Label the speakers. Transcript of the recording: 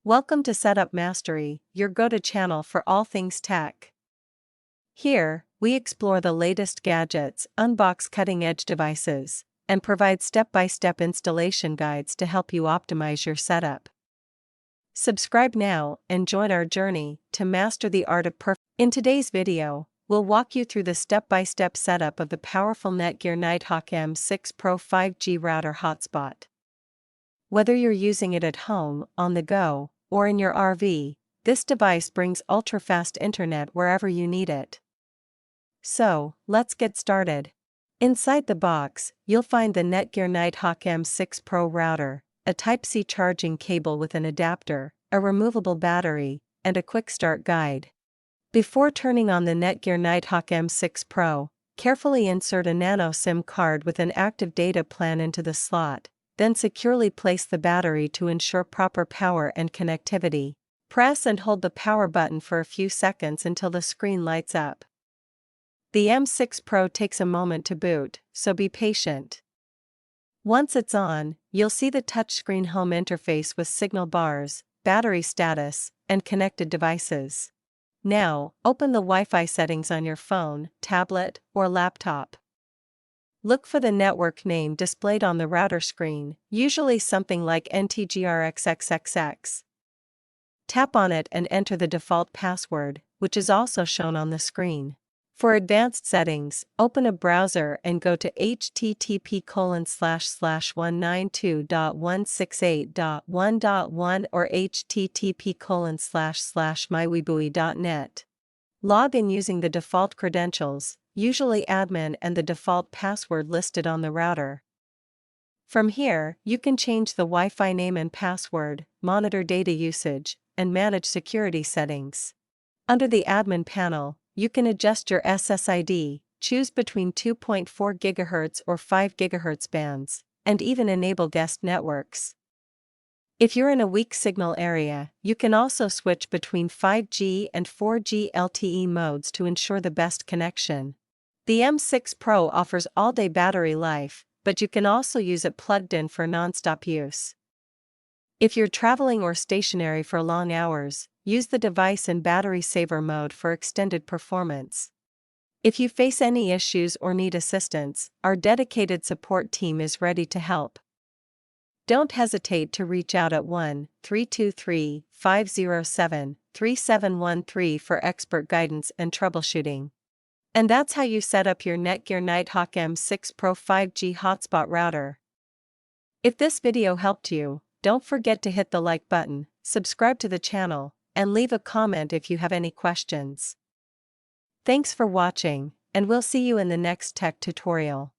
Speaker 1: Welcome to Setup Mastery, your go-to channel for all things tech. Here, we explore the latest gadgets, unbox cutting-edge devices, and provide step-by-step installation guides to help you optimize your setup. Subscribe now and join our journey to master the art of perfect. In today's video, we'll walk you through the step-by-step setup of the powerful Netgear Nighthawk M6 Pro 5G Router Hotspot. Whether you're using it at home, on the go, or in your RV, this device brings ultra-fast internet wherever you need it. So, let's get started. Inside the box, you'll find the Netgear Nighthawk M6 Pro router, a Type-C charging cable with an adapter, a removable battery, and a quick start guide. Before turning on the Netgear Nighthawk M6 Pro, carefully insert a nano SIM card with an active data plan into the slot. Then securely place the battery to ensure proper power and connectivity. Press and hold the power button for a few seconds until the screen lights up. The M6 Pro takes a moment to boot, so be patient. Once it's on, you'll see the touchscreen home interface with signal bars, battery status, and connected devices. Now, open the Wi-Fi settings on your phone, tablet, or laptop. Look for the network name displayed on the router screen, usually something like NTGRXXXX. Tap on it and enter the default password, which is also shown on the screen. For advanced settings, open a browser and go to http://192.168.1.1 or http://mywebui.net. Log in using the default credentials, usually admin and the default password listed on the router. From here, you can change the Wi-Fi name and password, monitor data usage, and manage security settings. Under the admin panel, you can adjust your SSID, choose between 2.4 GHz or 5 GHz bands, and even enable guest networks. If you're in a weak signal area, you can also switch between 5G and 4G LTE modes to ensure the best connection. The M6 Pro offers all-day battery life, but you can also use it plugged in for non-stop use. If you're traveling or stationary for long hours, use the device in battery saver mode for extended performance. If you face any issues or need assistance, our dedicated support team is ready to help. Don't hesitate to reach out at 1-323-507-3713 for expert guidance and troubleshooting. And that's how you set up your Netgear Nighthawk M6 Pro 5G hotspot router. If this video helped you, don't forget to hit the like button, subscribe to the channel, and leave a comment if you have any questions. Thanks for watching, and we'll see you in the next tech tutorial.